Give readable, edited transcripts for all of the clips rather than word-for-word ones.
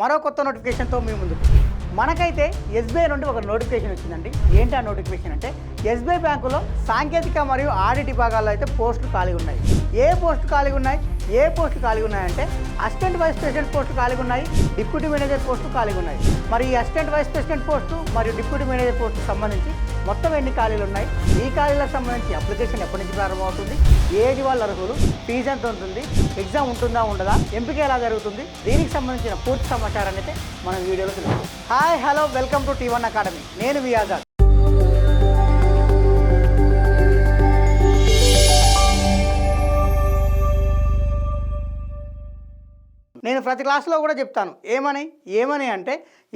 మరో కొత్త నోటిఫికేషన్తో మీ ముందుకు. మనకైతే ఎస్బీఐ నుండి ఒక నోటిఫికేషన్ వచ్చిందండి. ఏంటి ఆ నోటిఫికేషన్ అంటే ఎస్బీఐ బ్యాంకులో సాంకేతిక మరియు ఆడిట్ విభాగాల్లో అయితే పోస్టులు ఖాళీ ఉన్నాయి. ఏ పోస్టులు ఖాళీ ఉన్నాయి, ఏ పోస్టులు ఖాళీ ఉన్నాయంటే అసిస్టెంట్ వైస్ ప్రెసిడెంట్ పోస్టులు ఖాళీ ఉన్నాయి, డిప్యూటీ మేనేజర్ పోస్టులు ఖాళీ ఉన్నాయి. మరి ఈ అసిస్టెంట్ వైస్ ప్రెసిడెంట్ పోస్టు మరియు డిప్యూటీ మేనేజర్ పోస్టుకు సంబంధించి మొత్తం ఎన్ని ఖాళీలు ఉన్నాయి, ఈ ఖాళీలకు సంబంధించి అప్లికేషన్ ఎప్పటి నుంచి ప్రారంభమవుతుంది, ఏది వాళ్ళ అర్హులు, ఫీజు ఎంత ఉంటుంది, ఎగ్జామ్ ఉంటుందా ఉండదా, ఎంపిక ఎలా జరుగుతుంది, దీనికి సంబంధించిన పూర్తి సమాచారాన్ని అయితే మనం వీడియోలో తెలుసుకుందాం. Hi hello welcome to T1 academy. నేను వి ఆజాద్. నేను ప్రతి క్లాస్లో కూడా చెప్తాను ఏమని అంటే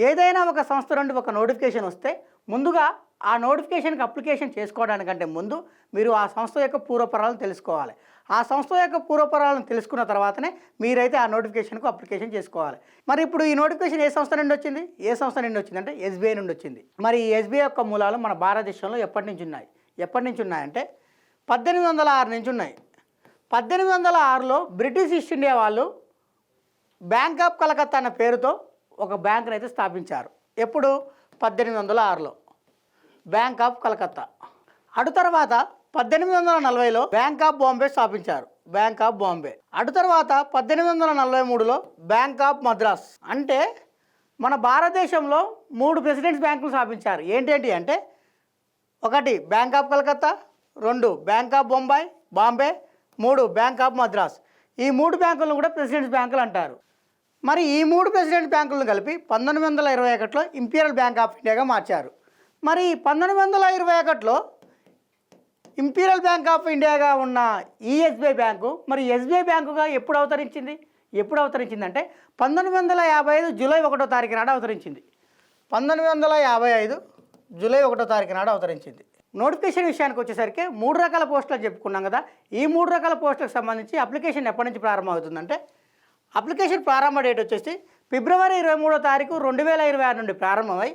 ఏదైనా ఒక సంస్థ నుండి ఒక నోటిఫికేషన్ వస్తే ముందుగా ఆ నోటిఫికేషన్కి అప్లికేషన్ చేసుకోవడానికంటే ముందు మీరు ఆ సంస్థ యొక్క పూర్వపరాలను తెలుసుకోవాలి. ఆ సంస్థ యొక్క పూర్వపరాలను తెలుసుకున్న తర్వాతనే మీరైతే ఆ నోటిఫికేషన్కు అప్లికేషన్ చేసుకోవాలి. మరి ఇప్పుడు ఈ నోటిఫికేషన్ ఏ సంస్థ నుండి వచ్చింది? ఏ సంస్థ నుండి వచ్చిందంటే ఎస్బీఐ నుండి వచ్చింది. మరి ఈ ఎస్బీఐ యొక్క మూలాలు మన భారతదేశంలో ఎప్పటి నుంచి ఉన్నాయంటే 1806 నుంచి ఉన్నాయి. 1806లో బ్రిటిష్ ఈస్ట్ ఇండియా వాళ్ళు బ్యాంక్ ఆఫ్ కలకత్తా అన్న పేరుతో ఒక బ్యాంకును అయితే స్థాపించారు. ఎప్పుడు? 1806లో బ్యాంక్ ఆఫ్ కలకత్తా. అటు తర్వాత 1840లో బ్యాంక్ ఆఫ్ బాంబే స్థాపించారు. Bank of Bombay. అటు తర్వాత 1843లో బ్యాంక్ ఆఫ్ మద్రాస్. అంటే మన భారతదేశంలో 3 ప్రెసిడెంట్స్ బ్యాంకులు స్థాపించారు. ఏంటి అంటే 1 bank of Calcutta, 2 bank of Bombay, 3 bank of Madras. ఈ 3 బ్యాంకులను కూడా ప్రెసిడెంట్స్ బ్యాంకులు అంటారు. మరి ఈ 3 ప్రెసిడెంట్ బ్యాంకులను కలిపి 1921లో ఇంపీరియల్ బ్యాంక్ ఆఫ్ ఇండియాగా మార్చారు. మరి 1921లో ఇంపీరియల్ బ్యాంక్ ఆఫ్ ఇండియాగా ఉన్న ఈ ఎస్బీఐ బ్యాంకు మరి ఎస్బీఐ బ్యాంకుగా ఎప్పుడు అవతరించిందంటే 1955 జూలై 1వ తారీఖు నాడు అవతరించింది. 1955 జూలై 1వ తారీఖు నాడు అవతరించింది. నోటిఫికేషన్ విషయానికి వచ్చేసరికి 3 రకాల పోస్టులు చెప్పుకున్నాం కదా. ఈ 3 రకాల పోస్టులకు సంబంధించి అప్లికేషన్ ఎప్పటి నుంచి ప్రారంభమవుతుందంటే అప్లికేషన్ ప్రారంభ డేట్ వచ్చేసి ఫిబ్రవరి 23వ తారీఖు 2026 నుండి ప్రారంభమై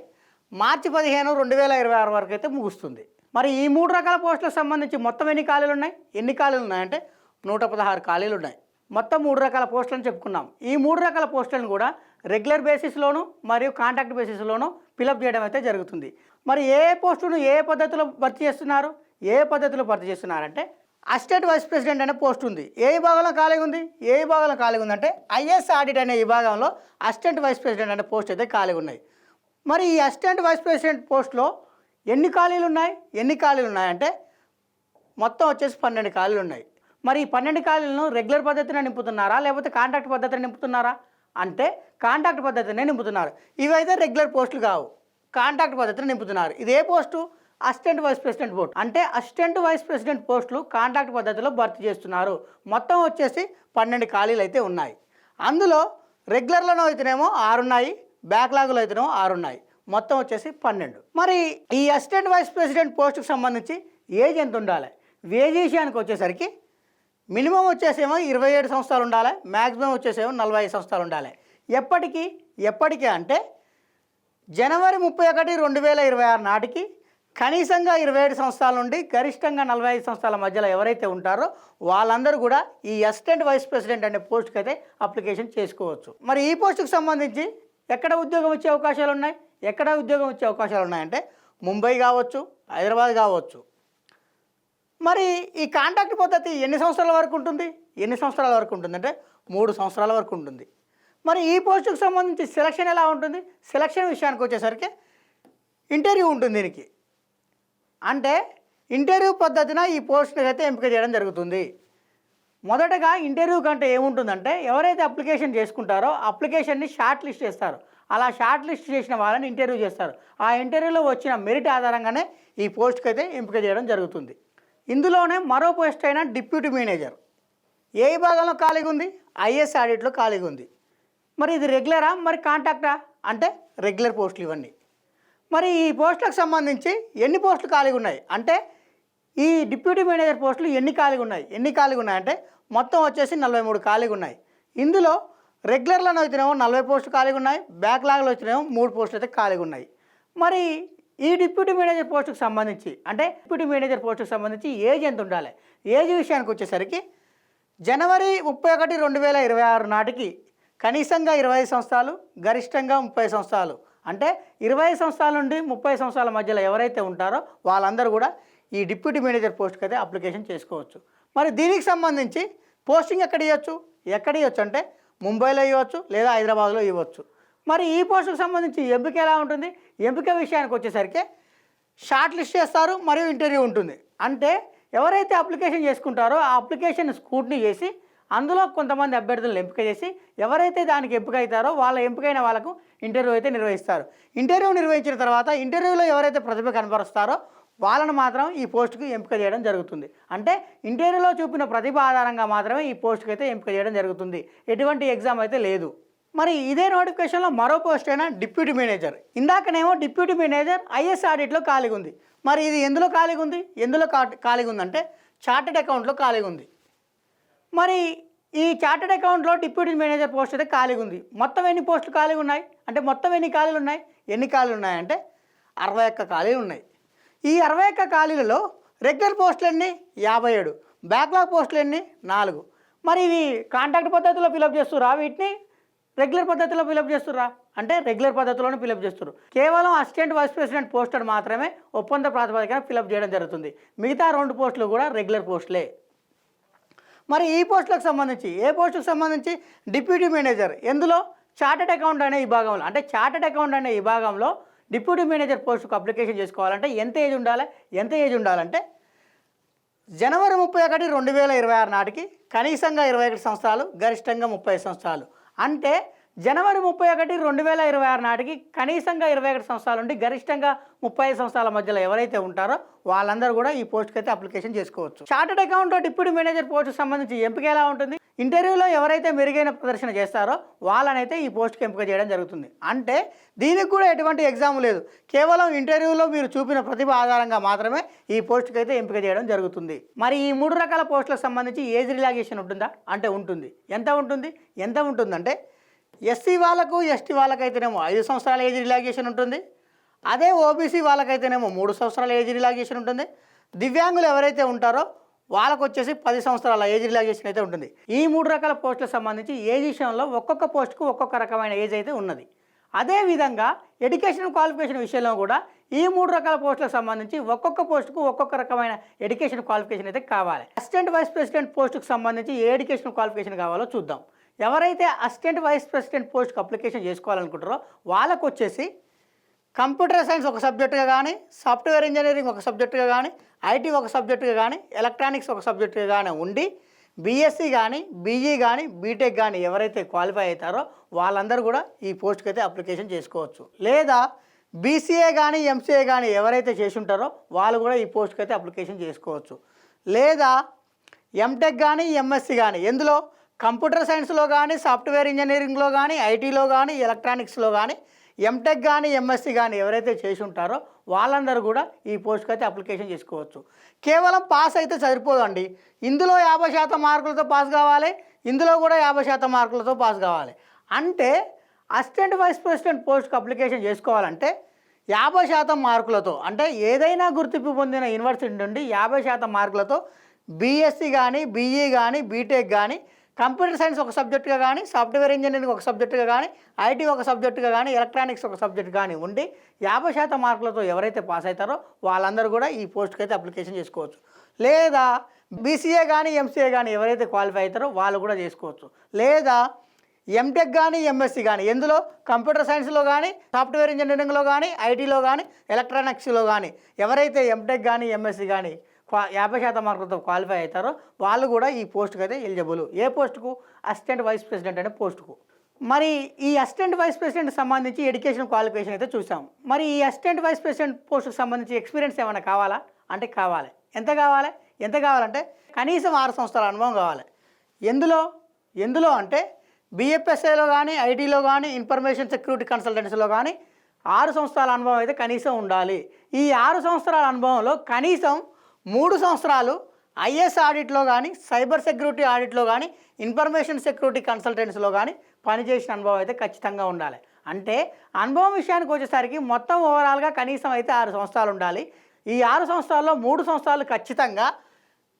మార్చి 15, 2026 వరకు అయితే ముగుస్తుంది. మరి ఈ 3 రకాల పోస్టులకు సంబంధించి మొత్తం ఎన్ని ఖాళీలు ఉన్నాయంటే 116 ఖాళీలు ఉన్నాయి. మొత్తం 3 రకాల పోస్టులను చెప్పుకున్నాం. ఈ 3 రకాల పోస్టులను కూడా రెగ్యులర్ బేసిస్లోను మరియు కాంట్రాక్ట్ బేసిస్లోను ఫిలప్ చేయడం అయితే జరుగుతుంది. మరి ఏ పోస్టును ఏ పద్ధతిలో భర్తీ చేస్తున్నారంటే అసిస్టెంట్ వైస్ ప్రెసిడెంట్ అనే పోస్ట్ ఉంది. ఏ విభాగంలో ఖాళీగా ఉంది అంటే ఐఏఎస్ ఆడిట్ అనే విభాగంలో అసిస్టెంట్ వైస్ ప్రెసిడెంట్ అనే పోస్ట్ అయితే ఖాళీగా ఉన్నాయి. మరి ఈ అసిస్టెంట్ వైస్ ప్రెసిడెంట్ పోస్ట్లో ఎన్ని ఖాళీలు ఉన్నాయంటే మొత్తం వచ్చేసి 12 ఖాళీలు ఉన్నాయి. మరి ఈ 12 ఖాళీలను రెగ్యులర్ పద్ధతిని నింపుతున్నారా లేకపోతే కాంట్రాక్ట్ పద్ధతిని నింపుతున్నారా అంటే కాంట్రాక్ట్ పద్ధతినే నింపుతున్నారు. ఇవైతే రెగ్యులర్ పోస్టులు కావు, కాంట్రాక్ట్ పద్ధతిని నింపుతున్నారు. ఇదే post assistant vice president post. అంటే అసిస్టెంట్ వైస్ ప్రెసిడెంట్ పోస్టులు కాంట్రాక్ట్ పద్ధతిలో భర్తీ చేస్తున్నారు. మొత్తం వచ్చేసి 12 ఖాళీలు అయితే ఉన్నాయి. అందులో రెగ్యులర్లో అయితేనేమో 6 ఉన్నాయి, బ్యాక్లాగ్లో అయితేనేమో 6 ఉన్నాయి. మొత్తం వచ్చేసి 12. మరి ఈ అసిస్టెంట్ వైస్ ప్రెసిడెంట్ పోస్టుకు సంబంధించి ఏజ్ ఎంత ఉండాలి? ఏజ్ విషయానికి వచ్చేసరికి మినిమం వచ్చేసేమో 27 సంవత్సరాలు ఉండాలి, మ్యాక్సిమం వచ్చేసేమో 45 సంవత్సరాలు ఉండాలి. ఎప్పటికీ అంటే జనవరి 31, 2026 నాటికి కనీసంగా 27 సంవత్సరాల నుండి గరిష్టంగా 45 సంవత్సరాల మధ్యలో ఎవరైతే ఉంటారో వాళ్ళందరూ కూడా ఈ అసిస్టెంట్ వైస్ ప్రెసిడెంట్ అనే పోస్ట్కి అయితే అప్లికేషన్ చేసుకోవచ్చు. మరి ఈ పోస్టుకు సంబంధించి ఎక్కడ ఉద్యోగం వచ్చే అవకాశాలు ఉన్నాయంటే ముంబై కావచ్చు, హైదరాబాద్ కావచ్చు. మరి ఈ కాంట్రాక్ట్ పద్ధతి ఎన్ని సంవత్సరాల వరకు ఉంటుంది అంటే 3 సంవత్సరాల వరకు ఉంటుంది. మరి ఈ పోస్టుకు సంబంధించి సెలక్షన్ ఎలా ఉంటుంది? సెలక్షన్ విషయానికి వచ్చేసరికి ఇంటర్వ్యూ ఉంటుంది. దీనికి అంటే ఇంటర్వ్యూ పద్ధతిన ఈ పోస్ట్ని అయితే ఎంపిక చేయడం జరుగుతుంది. మొదటగా ఇంటర్వ్యూ కంటే ఏముంటుందంటే ఎవరైతే అప్లికేషన్ చేసుకుంటారో అప్లికేషన్ని షార్ట్ లిస్ట్ చేస్తారు. అలా షార్ట్ లిస్ట్ చేసిన వాళ్ళని ఇంటర్వ్యూ చేస్తారు. ఆ ఇంటర్వ్యూలో వచ్చిన మెరిట్ ఆధారంగానే ఈ పోస్ట్కి అయితే ఎంపిక చేయడం జరుగుతుంది. ఇందులోనే మరో పోస్ట్ అయిన డిప్యూటీ మేనేజర్ ఏ విభాగంలో ఖాళీగా ఉంది? ఐఏఎస్ ఆడిట్లో ఖాళీగా ఉంది. మరి ఇది రెగ్యులరా మరి కాంట్రాక్టా అంటే రెగ్యులర్ పోస్టులు ఇవన్నీ. మరి ఈ పోస్టులకు సంబంధించి ఎన్ని పోస్టులు ఖాళీగా ఉన్నాయి అంటే ఈ డిప్యూటీ మేనేజర్ పోస్టులు ఎన్ని ఖాళీగా ఉన్నాయంటే మొత్తం వచ్చేసి 43 ఖాళీగా ఉన్నాయి. ఇందులో రెగ్యులర్లో అయితేనేమో 40 పోస్టులు ఖాళీగా ఉన్నాయి, బ్యాక్లాగ్లో వచ్చినేమో 3 పోస్టులు అయితే ఖాళీగా ఉన్నాయి. మరి ఈ డిప్యూటీ మేనేజర్ పోస్టుకు సంబంధించి ఏజ్ ఎంత ఉండాలి? ఏజ్ విషయానికి వచ్చేసరికి జనవరి 31, 2026 నాటికి కనీసంగా 25 సంవత్సరాలు, గరిష్టంగా 30 సంవత్సరాలు. అంటే 25 సంవత్సరాల నుండి 30 సంవత్సరాల మధ్యలో ఎవరైతే ఉంటారో వాళ్ళందరూ కూడా ఈ డిప్యూటీ మేనేజర్ పోస్ట్కి అయితే అప్లికేషన్ చేసుకోవచ్చు. మరి దీనికి సంబంధించి పోస్టింగ్ ఎక్కడ ఇవ్వచ్చు? ఎక్కడ ఇవ్వచ్చు అంటే ముంబైలో ఇవ్వచ్చు, లేదా హైదరాబాద్లో ఇవ్వచ్చు. మరి ఈ పోస్టుకు సంబంధించి ఎంపిక ఎలా ఉంటుంది? ఎంపిక విషయానికి వచ్చేసరికి షార్ట్ లిస్ట్ చేస్తారు, మరియు ఇంటర్వ్యూ ఉంటుంది. అంటే ఎవరైతే అప్లికేషన్ చేసుకుంటారో ఆ అప్లికేషన్ స్క్రూటినీ చేసి అందులో కొంతమంది అభ్యర్థులను ఎంపిక చేసి ఎవరైతే దానికి ఎంపిక అవుతారో వాళ్ళ ఎంపికైన వాళ్ళకు ఇంటర్వ్యూ అయితే నిర్వహిస్తారు. ఇంటర్వ్యూ నిర్వహించిన తర్వాత ఇంటర్వ్యూలో ఎవరైతే ప్రతిభ కనబరుస్తారో వాళ్ళను మాత్రం ఈ పోస్టుకు ఎంపిక చేయడం జరుగుతుంది. అంటే ఇంటర్వ్యూలో చూపిన ప్రతిభ ఆధారంగా మాత్రమే ఈ పోస్టుకు అయితే ఎంపిక చేయడం జరుగుతుంది. ఎటువంటి ఎగ్జామ్ అయితే లేదు. మరి ఇదే నోటిఫికేషన్లో మరో పోస్ట్ అయినా డిప్యూటీ మేనేజర్. ఇందాకనేమో డిప్యూటీ మేనేజర్ ఐఏఎస్ ఆడిట్లో ఖాళీగా ఉంది. మరి ఇది ఎందులో ఖాళీగా ఉంది? ఎందులో ఖాళీగా ఉందంటే చార్టెడ్ అకౌంట్లో ఖాళీగా ఉంది. మరి ఈ చార్టెడ్ అకౌంట్లో డిప్యూటీ మేనేజర్ పోస్ట్ అయితే ఖాళీగా ఉంది. మొత్తం ఎన్ని పోస్టులు ఖాళీగా ఉన్నాయి అంటే మొత్తం ఎన్ని ఖాళీలు ఉన్నాయి? ఎన్ని ఖాళీలు ఉన్నాయంటే 61 ఖాళీలు ఉన్నాయి. ఈ 61 ఖాళీలలో రెగ్యులర్ పోస్టులు ఎన్ని? 57. బ్యాక్లాగ్ పోస్టులు ఎన్ని? 4. మరి ఇవి కాంట్రాక్ట్ పద్ధతిలో ఫిలప్ చేస్తురా? వీటిని రెగ్యులర్ పద్ధతిలో ఫిలప్ చేస్తురా అంటే రెగ్యులర్ పద్ధతిలోనే ఫిలప్ చేస్తారు. కేవలం అసిస్టెంట్ వైస్ ప్రెసిడెంట్ పోస్టర్ మాత్రమే ఒప్పంద ప్రాతిపదికన ఫిలప్ చేయడం జరుగుతుంది. మిగతా 2 పోస్టులు కూడా రెగ్యులర్ పోస్టులే. మరి ఈ పోస్టులకు సంబంధించి ఏ పోస్టుకు సంబంధించి డిప్యూటీ మేనేజర్ ఎందులో చార్టెడ్ అకౌంట్ అనే విభాగంలో, అంటే చార్టెడ్ అకౌంట్ అనే విభాగంలో డిప్యూటీ మేనేజర్ పోస్టుకు అప్లికేషన్ చేసుకోవాలంటే ఎంత ఏజ్ ఉండాలి? ఎంత ఏజ్ ఉండాలంటే జనవరి 31, 2026 నాటికి కనీసంగా 21 సంవత్సరాలు, గరిష్టంగా 30 సంవత్సరాలు. అంటే జనవరి 31, 2026 నాటికి కనీసంగా 21 సంవత్సరాల నుండి గరిష్టంగా 30 సంవత్సరాల మధ్యలో ఎవరైతే ఉంటారో వాళ్ళందరూ కూడా ఈ పోస్ట్కి అయితే అప్లికేషన్ చేసుకోవచ్చు. చార్టెడ్ అకౌంట్లో డిప్యూటీ మేనేజర్ పోస్ట్కి సంబంధించి ఎంపిక ఎలా ఉంటుంది? ఇంటర్వ్యూలో ఎవరైతే మెరుగైన ప్రదర్శన చేస్తారో వాళ్ళనైతే ఈ పోస్ట్కి ఎంపిక చేయడం జరుగుతుంది. అంటే దీనికి కూడా ఎటువంటి ఎగ్జామ్ లేదు. కేవలం ఇంటర్వ్యూలో మీరు చూపిన ప్రతిభ ఆధారంగా మాత్రమే ఈ పోస్ట్కి అయితే ఎంపిక చేయడం జరుగుతుంది. మరి ఈ 3 రకాల పోస్టులకు సంబంధించి ఏజ్ రిలాక్సేషన్ ఉంటుందా అంటే ఉంటుంది. ఎంత ఉంటుంది? ఎంత ఉంటుందంటే ఎస్సీ వాళ్ళకు, ఎస్టీ వాళ్ళకైతేనేమో 5 సంవత్సరాల ఏజ్ రిలాక్సేషన్ ఉంటుంది. అదే ఓబీసీ వాళ్ళకైతేనేమో 3 సంవత్సరాల ఏజ్ రిలాక్సేషన్ ఉంటుంది. దివ్యాంగులు ఎవరైతే ఉంటారో వాళ్ళకు వచ్చేసి 10 సంవత్సరాల ఏజ్ రిలాక్సేషన్ అయితే ఉంటుంది. ఈ 3 రకాల పోస్టులకు సంబంధించి ఏజ్ విషయంలో ఒక్కొక్క పోస్టుకు ఒక్కొక్క రకమైన ఏజ్ అయితే ఉన్నది. అదేవిధంగా ఎడ్యుకేషన్ క్వాలిఫికేషన్ విషయంలో కూడా ఈ 3 రకాల పోస్టులకు సంబంధించి ఒక్కొక్క పోస్టుకు ఒక్కొక్క రకమైన ఎడ్యుకేషన్ క్వాలిఫికేషన్ అయితే కావాలి. అసిస్టెంట్ వైస్ ప్రెసిడెంట్ పోస్టుకు సంబంధించి ఏ ఎడ్యుకేషన్ క్వాలిఫికేషన్ కావాలో చూద్దాం. ఎవరైతే అసిస్టెంట్ వైస్ ప్రెసిడెంట్ పోస్ట్కి అప్లికేషన్ చేసుకోవాలనుకుంటారో వాళ్ళకు వచ్చేసి కంప్యూటర్ సైన్స్ ఒక సబ్జెక్టుగా కానీ, సాఫ్ట్వేర్ ఇంజనీరింగ్ ఒక సబ్జెక్టుగా కానీ, ఐటీ ఒక సబ్జెక్టుగా కానీ, ఎలక్ట్రానిక్స్ ఒక సబ్జెక్టుగా కానీ ఉండి బీఎస్సీ కానీ, బీఈ కానీ, బీటెక్ కానీ ఎవరైతే క్వాలిఫై అవుతారో వాళ్ళందరూ కూడా ఈ పోస్ట్కి అయితే అప్లికేషన్ చేసుకోవచ్చు. లేదా బీసీఏ కానీ, ఎంసీఏ కానీ ఎవరైతే చేసి ఉంటారో వాళ్ళు కూడా ఈ పోస్ట్కి అయితే అప్లికేషన్ చేసుకోవచ్చు. లేదా ఎంటెక్ కానీ, ఎంఎస్సీ కానీ ఎందులో కంప్యూటర్ సైన్స్లో కానీ, సాఫ్ట్వేర్ ఇంజనీరింగ్లో కానీ, ఐటీలో కానీ, ఎలక్ట్రానిక్స్లో కానీ ఎంటెక్ కానీ, ఎంఎస్సీ కానీ ఎవరైతే చేసి ఉంటారో వాళ్ళందరూ కూడా ఈ పోస్ట్కి అయితే అప్లికేషన్ చేసుకోవచ్చు. కేవలం పాస్ అయితే సరిపోదండి. ఇందులో 50% మార్కులతో పాస్ కావాలి, ఇందులో కూడా 50% మార్కులతో పాస్ కావాలి. అంటే అసిస్టెంట్ వైస్ ప్రెసిడెంట్ పోస్ట్కి అప్లికేషన్ చేసుకోవాలంటే 50% మార్కులతో, అంటే ఏదైనా గుర్తింపు పొందిన యూనివర్సిటీ నుండి 50% మార్కులతో బీఎస్సీ కానీ, బీఈ కానీ, బీటెక్ కానీ, కంప్యూటర్ సైన్స్ ఒక సబ్జెక్టుగా కానీ, సాఫ్ట్వేర్ ఇంజనీరింగ్ ఒక సబ్జెక్టుగా కానీ, ఐటీ ఒక సబ్జెక్టుగా కానీ, ఎలక్ట్రానిక్స్ ఒక సబ్జెక్ట్ కానీ ఉండి 50% మార్కులతో ఎవరైతే పాస్ అవుతారో వాళ్ళందరూ కూడా ఈ పోస్ట్కి అయితే అప్లికేషన్ చేసుకోవచ్చు. లేదా బీసీఏ కానీ, ఎంసీఏ కానీ ఎవరైతే క్వాలిఫై అవుతారో వాళ్ళు కూడా చేసుకోవచ్చు. లేదా ఎంటెక్ కానీ, ఎంఎస్సీ కానీ ఎందులో కంప్యూటర్ సైన్స్లో కానీ, సాఫ్ట్వేర్ ఇంజనీరింగ్లో కానీ, ఐటీలో కానీ, ఎలక్ట్రానిక్స్లో కానీ ఎవరైతే ఎంటెక్ కానీ, ఎంఎస్సీ కానీ 50% మార్కులతో క్వాలిఫై అవుతారో వాళ్ళు కూడా ఈ పోస్ట్కి అయితే ఎలిజిబుల్. ఏ పోస్టుకు? అసిస్టెంట్ వైస్ ప్రెసిడెంట్ అనే పోస్టుకు. మరి ఈ అసిస్టెంట్ వైస్ ప్రెసిడెంట్ సంబంధించి ఎడ్యుకేషన్ క్వాలిఫికేషన్ అయితే చూసాం. మరి ఈ అసిస్టెంట్ వైస్ ప్రెసిడెంట్ పోస్టుకు సంబంధించి ఎక్స్పీరియన్స్ ఏమైనా కావాలా అంటే కావాలి. ఎంత కావాలంటే కనీసం 6 సంవత్సరాల అనుభవం కావాలి. ఎందులో అంటే బిఎఫ్ఎస్ఐలో కానీ, ఐటీలో కానీ, ఇన్ఫర్మేషన్ సెక్యూరిటీ కన్సల్టెన్సీలో కానీ 6 సంవత్సరాల అనుభవం అయితే కనీసం ఉండాలి. ఈ 6 సంవత్సరాల అనుభవంలో కనీసం 3 సంవత్సరాలు ఐఏఎస్ ఆడిట్లో కానీ, సైబర్ సెక్యూరిటీ ఆడిట్లో కానీ, ఇన్ఫర్మేషన్ సెక్యూరిటీ కన్సల్టెన్సీలో కానీ పనిచేసిన అనుభవం అయితే ఖచ్చితంగా ఉండాలి. అంటే అనుభవం విషయానికి వచ్చేసరికి మొత్తం ఓవరాల్గా కనీసం అయితే 6 సంవత్సరాలు ఉండాలి. ఈ 6 సంవత్సరాల్లో 3 సంవత్సరాలు ఖచ్చితంగా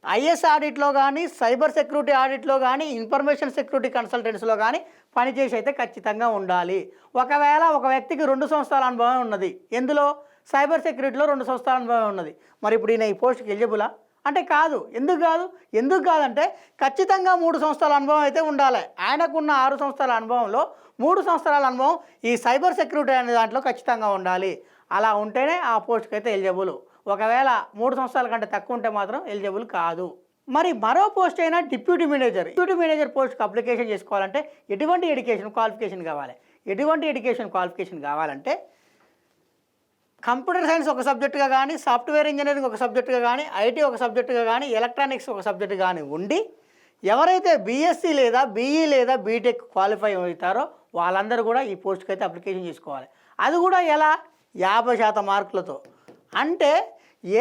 ఐఏఎస్ ఆడిట్లో కానీ, సైబర్ సెక్యూరిటీ ఆడిట్లో కానీ, ఇన్ఫర్మేషన్ సెక్యూరిటీ కన్సల్టెన్సీలో కానీ పనిచేసి అయితే ఖచ్చితంగా ఉండాలి. ఒకవేళ ఒక వ్యక్తికి 2 సంవత్సరాల అనుభవం ఉన్నది, ఎందులో సైబర్ సెక్యూరిటీలో 2 సంవత్సరాల అనుభవం ఉన్నది, మరి ఇప్పుడు ఈయన ఈ పోస్ట్కి ఎలిజిబులా అంటే కాదు. ఎందుకు కాదంటే ఖచ్చితంగా 3 సంవత్సరాల అనుభవం అయితే ఉండాలి. ఆయనకున్న 6 సంవత్సరాల అనుభవంలో 3 సంవత్సరాల అనుభవం ఈ సైబర్ సెక్యూరిటీ అనే దాంట్లో ఖచ్చితంగా ఉండాలి. అలా ఉంటేనే ఆ పోస్ట్కి అయితే ఎలిజిబుల్. ఒకవేళ 3 సంవత్సరాల కంటే తక్కువ ఉంటే మాత్రం ఎలిజిబుల్ కాదు. మరి మరో పోస్ట్ అయినా డిప్యూటీ మేనేజర్ పోస్ట్కి అప్లికేషన్ చేసుకోవాలంటే ఎటువంటి ఎడ్యుకేషన్ క్వాలిఫికేషన్ కావాలంటే కంప్యూటర్ సైన్స్ ఒక సబ్జెక్టుగా కానీ, సాఫ్ట్వేర్ ఇంజనీరింగ్ ఒక సబ్జెక్టుగా కానీ, ఐటీ ఒక సబ్జెక్టుగా కానీ, ఎలక్ట్రానిక్స్ ఒక సబ్జెక్టు కానీ ఉండి ఎవరైతే బీఎస్సీ లేదా బీఈ లేదా బీటెక్ క్వాలిఫై అవుతారో వాళ్ళందరూ కూడా ఈ పోస్ట్కి అయితే అప్లికేషన్ చేసుకోవాలి. అది కూడా ఎలా? 50% మార్కులతో. అంటే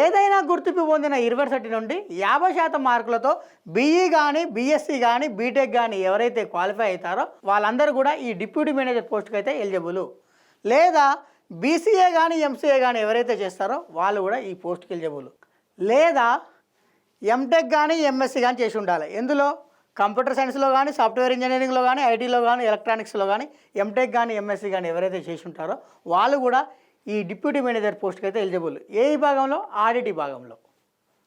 ఏదైనా గుర్తింపు పొందిన యూనివర్సిటీ నుండి 50% మార్కులతో బీఈ కానీ, బీఎస్సీ కానీ, బీటెక్ కానీ ఎవరైతే క్వాలిఫై అవుతారో వాళ్ళందరూ కూడా ఈ డిప్యూటీ మేనేజర్ పోస్ట్కి అయితే ఎలిజిబుల్. లేదా బీసీఏ కానీ, ఎంసీఏ కానీ ఎవరైతే చేస్తారో వాళ్ళు కూడా ఈ పోస్ట్కి ఎలిజిబుల్. లేదా ఎంటెక్ కానీ, ఎంఎస్సీ కానీ చేసి ఉండాలి. ఎందులో? కంప్యూటర్ సైన్స్లో కానీ, సాఫ్ట్వేర్ ఇంజనీరింగ్లో కానీ, ఐటీలో కానీ, ఎలక్ట్రానిక్స్లో కానీ ఎంటెక్ కానీ, ఎంఎస్సీ కానీ ఎవరైతే చేసి ఉంటారో వాళ్ళు కూడా ఈ డిప్యూటీ మేనేజర్ పోస్ట్కి అయితే ఎలిజిబుల్. ఏ విభాగంలో? ఆడిట్ విభాగంలో.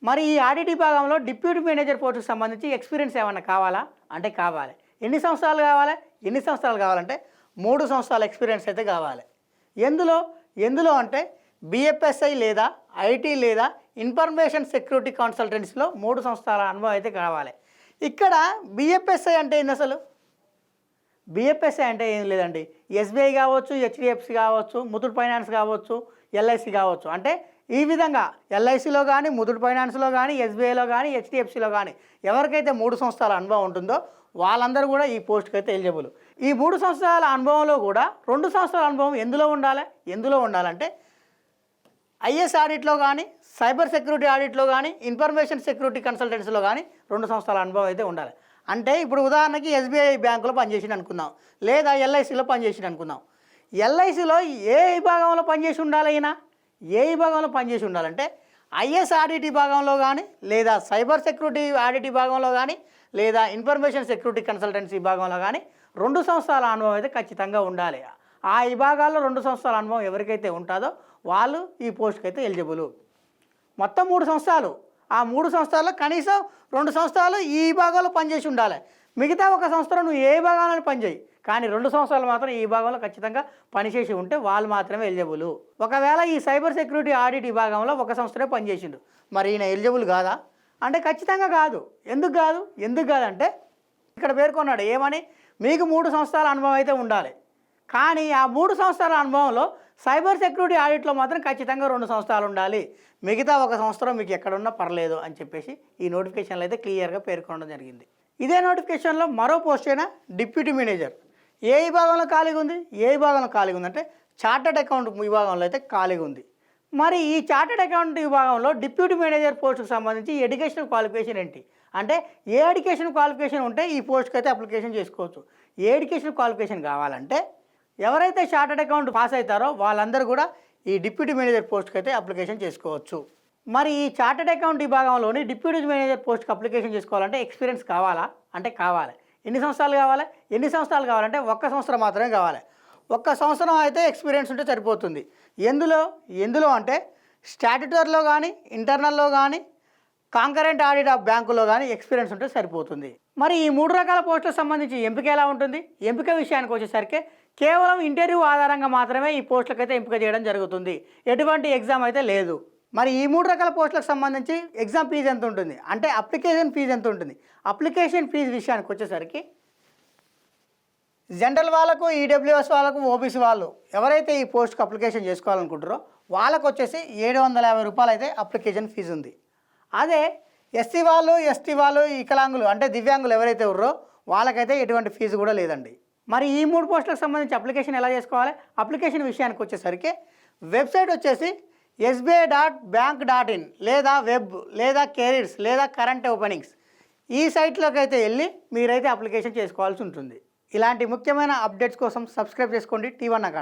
మరి ఈ ఆడిట్ విభాగంలో డిప్యూటీ మేనేజర్ పోస్ట్కి సంబంధించి ఎక్స్పీరియన్స్ ఏమన్నా కావాలా అంటే కావాలి. ఎన్ని సంవత్సరాలు కావాలంటే 3 సంవత్సరాల ఎక్స్పీరియన్స్ అయితే కావాలి. ఎందులో అంటే బిఎఫ్ఎస్ఐ లేదా ఐటీ లేదా ఇన్ఫర్మేషన్ సెక్యూరిటీ కన్సల్టెన్సీలో 3 సంవత్సరాల అనుభవం అయితే కావాలి. ఇక్కడ బిఎఫ్ఎస్ఐ అంటే ఏంది అసలు? బిఎఫ్ఎస్ఐ అంటే ఏం లేదండి, ఎస్బీఐ కావచ్చు, హెచ్డిఎఫ్సి కావచ్చు, ముతూట్ ఫైనాన్స్ కావచ్చు, ఎల్ఐసి కావచ్చు. అంటే ఈ విధంగా ఎల్ఐసిలో కానీ, ముతూట్ ఫైనాన్స్లో కానీ, ఎస్బీఐలో కానీ, హెచ్డిఎఫ్సిలో కానీ ఎవరికైతే 3 సంవత్సరాల అనుభవం ఉంటుందో వాళ్ళందరూ కూడా ఈ పోస్ట్కి అయితే ఎలిజిబుల్. ఈ 3 సంవత్సరాల అనుభవంలో కూడా 2 సంవత్సరాల అనుభవం ఎందులో ఉండాలంటే ఐఎస్ ఆడిట్లో కానీ, సైబర్ సెక్యూరిటీ ఆడిట్లో కానీ, ఇన్ఫర్మేషన్ సెక్యూరిటీ కన్సల్టెన్సీలో కానీ 2 సంవత్సరాల అనుభవం అయితే ఉండాలి. అంటే ఇప్పుడు ఉదాహరణకి ఎస్బీఐ బ్యాంకులో పనిచేసింది అనుకుందాం, లేదా ఎల్ఐసిలో పనిచేసింది అనుకుందాం. ఎల్ఐసిలో ఏ విభాగంలో పనిచేసి ఉండాలి అయినా? ఏ విభాగంలో పనిచేసి ఉండాలంటే ఐఎస్ ఆడిట్ విభాగంలో కానీ, లేదా సైబర్ సెక్యూరిటీ ఆడిట్ విభాగంలో కానీ, లేదా ఇన్ఫర్మేషన్ సెక్యూరిటీ కన్సల్టెన్సీ విభాగంలో కానీ 2 సంవత్సరాల అనుభవం అయితే ఖచ్చితంగా ఉండాలి. ఆ విభాగాల్లో 2 సంవత్సరాల అనుభవం ఎవరికైతే ఉంటుందో వాళ్ళు ఈ పోస్ట్కి అయితే ఎలిజిబుల్. మొత్తం 3 సంవత్సరాలు. ఆ 3 సంవత్సరాల్లో కనీసం 2 సంవత్సరాలు ఈ విభాగంలో పనిచేసి ఉండాలి. మిగతా 1 సంవత్సరం నువ్వు ఏ విభాగంలో పనిచేయి, కానీ 2 సంవత్సరాలు మాత్రం ఈ విభాగంలో ఖచ్చితంగా పనిచేసి ఉంటే వాళ్ళు మాత్రమే ఎలిజిబుల్. ఒకవేళ ఈ సైబర్ సెక్యూరిటీ ఆడిట్ విభాగంలో 1 సంవత్సరమే పనిచేసిండు, మరి ఈయన ఎలిజిబుల్ కాదా అంటే ఖచ్చితంగా కాదు. ఎందుకు కాదంటే ఇక్కడ పేర్కొన్నాడు ఏమని, మీకు 3 సంవత్సరాల అనుభవం అయితే ఉండాలి, కానీ ఆ 3 సంవత్సరాల అనుభవంలో సైబర్ సెక్యూరిటీ ఆడిట్లో మాత్రం ఖచ్చితంగా 2 సంవత్సరాలు ఉండాలి, మిగతా 1 సంవత్సరం మీకు ఎక్కడున్నా పర్లేదు అని చెప్పేసి ఈ నోటిఫికేషన్లో అయితే క్లియర్గా పేర్కొనడం జరిగింది. ఇదే నోటిఫికేషన్లో మరో పోస్ట్ అయినా డిప్యూటీ మేనేజర్ ఏ విభాగంలో ఖాళీగా ఉంది అంటే చార్టర్డ్ అకౌంట్ విభాగంలో అయితే ఖాళీగా ఉంది. మరి ఈ చార్టర్డ్ అకౌంట్ విభాగంలో డిప్యూటీ మేనేజర్ పోస్ట్కి సంబంధించి ఎడ్యుకేషనల్ క్వాలిఫికేషన్ ఏంటి అంటే ఏ ఎడ్యుకేషన్ క్వాలిఫికేషన్ ఉంటే ఈ పోస్ట్కి అయితే అప్లికేషన్ చేసుకోవచ్చు. ఏ ఎడ్యుకేషన్ క్వాలిఫికేషన్ కావాలంటే ఎవరైతే చార్టర్డ్ అకౌంట్ పాస్ అవుతారో వాళ్ళందరూ కూడా ఈ డిప్యూటీ మేనేజర్ పోస్ట్కి అయితే అప్లికేషన్ చేసుకోవచ్చు. మరి ఈ చార్టర్డ్ అకౌంట్ విభాగంలోని డిప్యూటీ మేనేజర్ పోస్ట్కి అప్లికేషన్ చేసుకోవాలంటే ఎక్స్పీరియన్స్ కావాలా అంటే కావాలి. ఎన్ని సంవత్సరాలు కావాలంటే 1 సంవత్సరం మాత్రమే కావాలి. 1 సంవత్సరం అయితే ఎక్స్పీరియన్స్ ఉంటే సరిపోతుంది. ఎందులో అంటే స్టాట్యూటరీలో కానీ, ఇంటర్నల్లో కానీ, కాంకరెంట్ ఆడిట్ ఆఫ్ బ్యాంకులో కానీ ఎక్స్పీరియన్స్ ఉంటే సరిపోతుంది. మరి ఈ 3 రకాల పోస్టులకు సంబంధించి ఎంపిక ఎలా ఉంటుంది? ఎంపిక విషయానికి వచ్చేసరికి కేవలం ఇంటర్వ్యూ ఆధారంగా మాత్రమే ఈ పోస్టులకు అయితే ఎంపిక చేయడం జరుగుతుంది. ఎటువంటి ఎగ్జామ్ అయితే లేదు. మరి ఈ 3 రకాల పోస్టులకు సంబంధించి ఎగ్జామ్ ఫీజు ఎంత ఉంటుంది అంటే అప్లికేషన్ ఫీజు ఎంత ఉంటుంది? అప్లికేషన్ ఫీజు విషయానికి వచ్చేసరికి జనరల్ వాళ్ళకు, ఈడబ్ల్యూఎస్ వాళ్ళకు, ఓబీసీ వాళ్ళు ఎవరైతే ఈ పోస్ట్కి అప్లికేషన్ చేసుకోవాలనుకుంటారో వాళ్ళకు వచ్చేసి 750 రూపాయలు అయితే అప్లికేషన్ ఫీజు ఉంది. అదే ఎస్సీ వాళ్ళు, ఎస్టీ వాళ్ళు, వికలాంగులు అంటే దివ్యాంగులు ఎవరైతే ఉన్నారో వాళ్ళకైతే ఎటువంటి ఫీజు కూడా లేదండి. మరి ఈ 3 పోస్టులకు సంబంధించి అప్లికేషన్ ఎలా చేసుకోవాలి? అప్లికేషన్ విషయానికి వచ్చేసరికి వెబ్సైట్ వచ్చేసి sbi.bank.in లేదా వెబ్ లేదా కెరీర్స్ లేదా కరెంట్ ఓపెనింగ్స్ ఈ సైట్లోకి అయితే వెళ్ళి మీరైతే అప్లికేషన్ చేసుకోవాల్సి ఉంటుంది. ఇలాంటి ముఖ్యమైన అప్డేట్స్ కోసం సబ్స్క్రైబ్ చేసుకోండి T1 అకాడమీ.